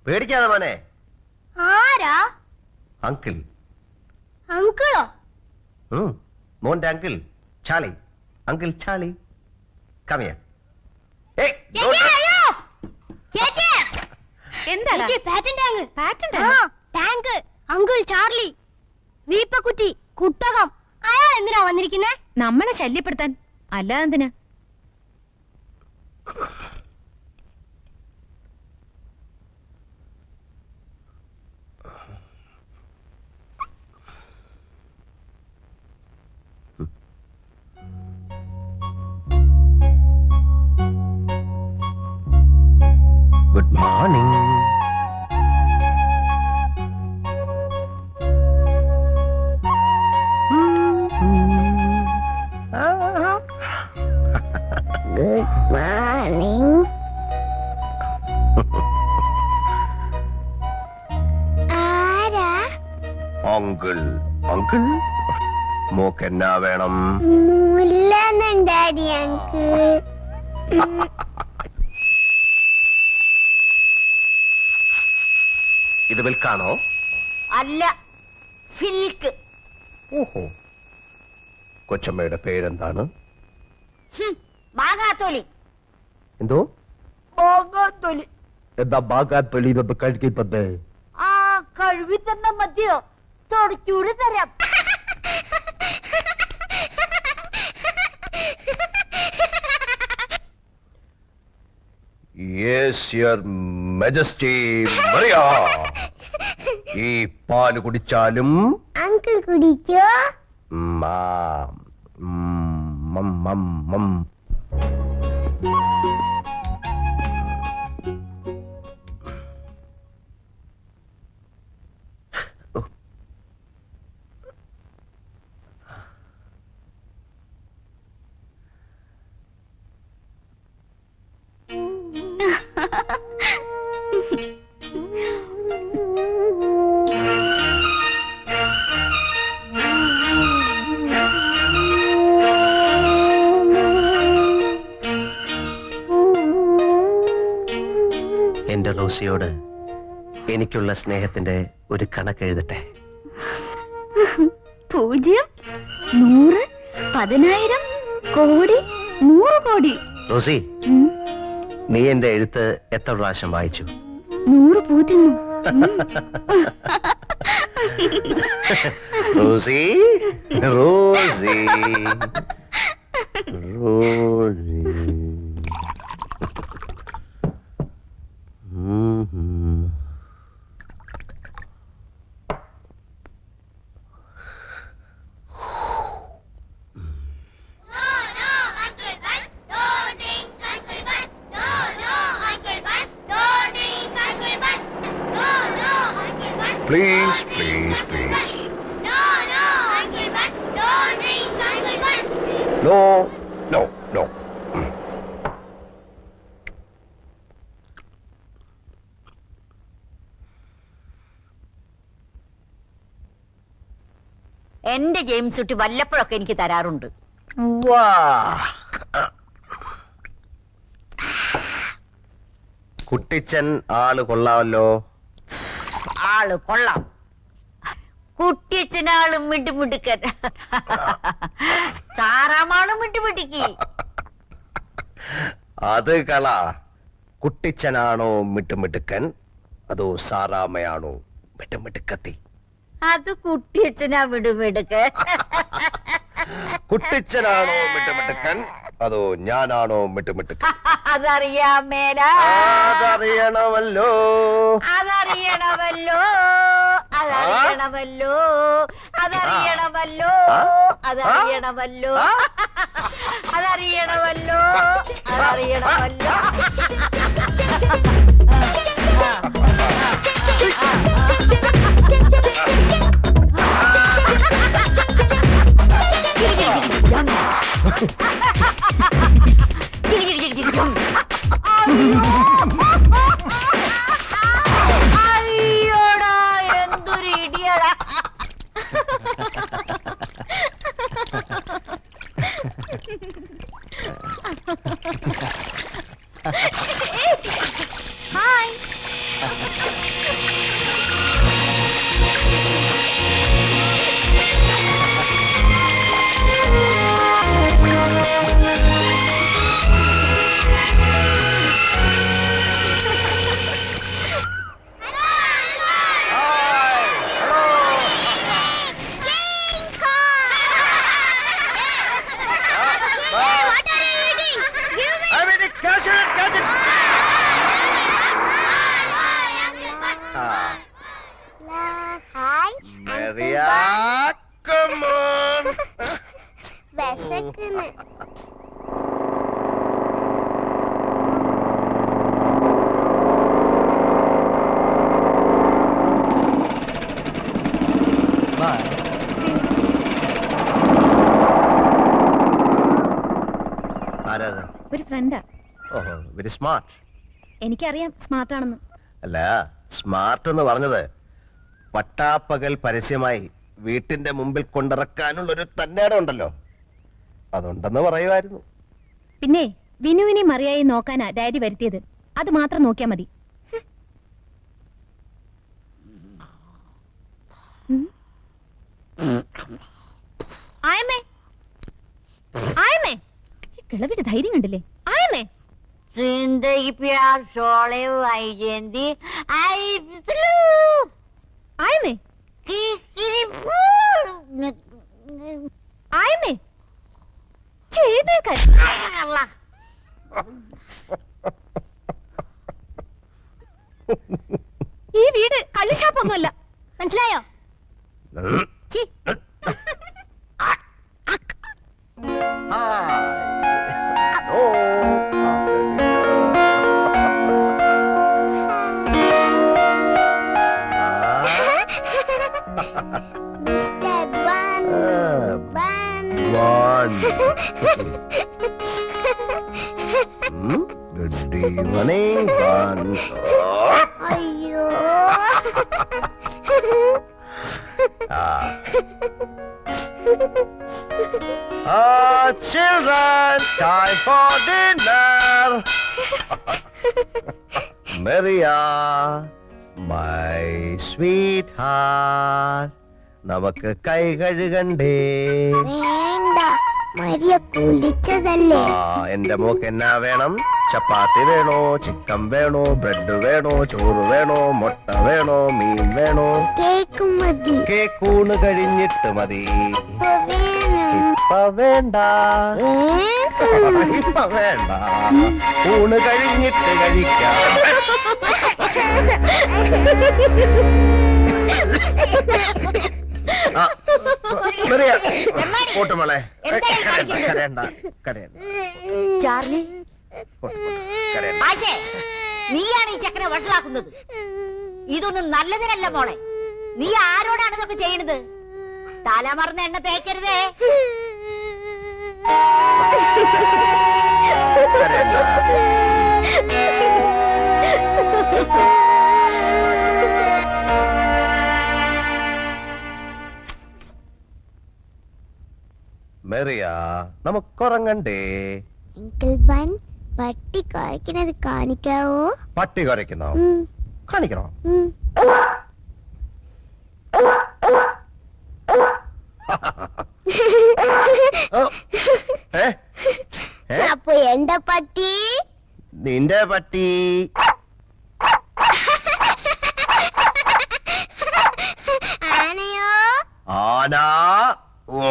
പേടിക്കാതെ മോനെ. ആരാ? അങ്കിൾ. അങ്കിളോ? മോന്റെ uncle Charlie. Uncle Charlie. Come here. Hey, എന്താണ്? ടാങ്ക്. Uncle Charlie. വീപ്പക്കുറ്റി. കുട്ടകം. അയാൾ എന്തിനാ വന്നിരിക്കുന്നേ? നമ്മളെ ശല്യപ്പെടുത്താൻ. അല്ല എന്തിനാ? Good morning. Good morning. ആരാ? Uncle. Uncle? മോക്ക് എന്നാ വേണം? Daddy uncle. ഇത് വിൽക്കാണോ? അല്ല, ഫിൽക്ക്. ഓഹോ. കൊച്ചമ്മയുടെ പേരെന്താണ്? മാങ്ങാത്തൊലി. എന്തോ? മാങ്ങാത്തൊലി. എന്താ മാങ്ങാത്തൊലി കഴിക്കുന്നത്? ആ, കഴുകി തന്ന മതിയോ? തുടച്ചൂടി തരാം. Yes, your majesty. മറിയ. ഈ പാല് കുടിച്ചാലും അങ്കിൾ കുടിക്കോ? എന്റെ റോസിയോട് എനിക്കുള്ള സ്നേഹത്തിന്റെ ഒരു കണക്കെഴുതട്ടെ. 0, 100, 10,000, കോടി, 100 കോടി. റോസി, നീ എന്റെ എഴുത്ത് എത്ര പ്രാവശ്യം വായിച്ചു? 100 പൂ തിന്നു. Rosy, Rosy, Rosy. Please, please, please. No, Uncle Bud. Don't drink, Uncle Bud. No, no, no. എന്റെ ജെയിംസ് കുട്ടി വല്ലപ്പോഴൊക്കെ എനിക്ക് തരാറുണ്ട്. കുട്ടിച്ചൻ ആള് കൊള്ളാമല്ലോ. ആള് കൊള്ളാം. കുട്ടിയച്ഛനാളും മിണ്ടുമിടുക്കൻ. സാറാമാളും മിണ്ടുമിടുക്കി. അത് കള. കുട്ടിച്ചനാണോ മിട്ടുമിട്ടുക്കൻ, അതോ സാറാമയാണോ മിട്ടുമിട്ടുക്കത്തി? അത് കുട്ടിയച്ഛനാ മിടുമിടുക്കൻ. കുട്ടിച്ചനാണോ മിട്ടുമിട്ടുക്കൻ, അതോ ഞാനാണോ മിട്ടുമിട്ടുക്കൻ? അതറിയാൻ മേല. അതറിയണമല്ലോ. അതറിയണമല്ലോ. അതറിയണമല്ലോ. അതറിയണമല്ലോ. അതറിയണമല്ലോ. അതറിയണമല്ലോ. അതറിയണമല്ലോ. അയ്യോടാ, എന്തൊരു ഇടിയടാ. ഹായ്. ആരാത്? ഒരു ഫ്രണ്ടാ. ഓഹോ, വെരി സ്മാർട്ട്. എനിക്കറിയാം സ്മാർട്ട് ആണെന്ന്. അല്ല, സ്മാർട്ട് എന്ന് പറഞ്ഞത് പട്ടാപ്പകൽ പരസ്യമായി വീട്ടിന്റെ മുമ്പിൽ കൊണ്ടിറക്കാനുള്ളൊരു തന്നേടം ഉണ്ടല്ലോ, അതുണ്ടെന്ന് പറയുമായിരുന്നു. പിന്നെ വിനുവിനെ മറിയായി നോക്കാനാ ഡാഡി വരുത്തിയത്. അത് മാത്രം നോക്കിയാ മതി. ആയമ്മേ, ആയമ്മേ, ഈ കിളവിയുടെ ധൈര്യം കണ്ടില്ലേ? ആയമ്മേ, जिंदगी प्यार सोले आई जेंदी आई ആയമ്മേ, ആയമ്മേ, ചെയ്തേക്കാൻ. ഈ വീട് കള്ളിഷാപ്പൊന്നുമല്ല, മനസ്സിലായോ? ചീ. മിസ്റ്റർ ബൻ ബൻ Good evening, Bans. അയ്യോ Children, time for dinner. Maria, my sweetheart. നമുക്ക് കൈ കഴുകണ്ടേ? വേണ്ട, മരിയ കുളിച്ചതല്ലേ. എന്റെ മോക്ക് എന്നാ വേണം? ചപ്പാത്തി വേണോ, ചിക്കൻ വേണോ, ബ്രെഡ് വേണോ, ചോറ് വേണോ, മുട്ട വേണോ, മീൻ വേണോ? കേക്ക് മതി. കേക്കൂണ് കഴിഞ്ഞിട്ട് മതി. ഇപ്പൊ വേണം. ഇപ്പൊ വേണ്ട, ഇപ്പൊ വേണ്ട, ഊണ് കഴിഞ്ഞിട്ട് കഴിക്കാം. പോട്ടുമോളെ, കരയണ്ട, കരയണ്ട, ചാർലി, കരയണ്ട. ആശേ, നീയാണ് ഈ ചക്കനെ വഷളാക്കുന്നത്. ഇതൊന്നും നല്ലതിനല്ല മോളെ. നീ ആരോടാണ് ഇതൊക്കെ ചെയ്യണത്? തലമറന്ന് എണ്ണ തേക്കരുതേ. കരയണ്ട. മെറിയ, നമുക്കുറങ്ങണ്ടേ? അങ്കിൾ ബൻ, പട്ടി കുരയ്ക്കുന്നത് കാണിക്കാവോ? പട്ടി കുരയ്ക്കുന്നോ? കാണിക്കണോ? അപ്പൊ എന്റെ പട്ടി? നിന്റെ പട്ടി. ആനയോ? ആന. ഓ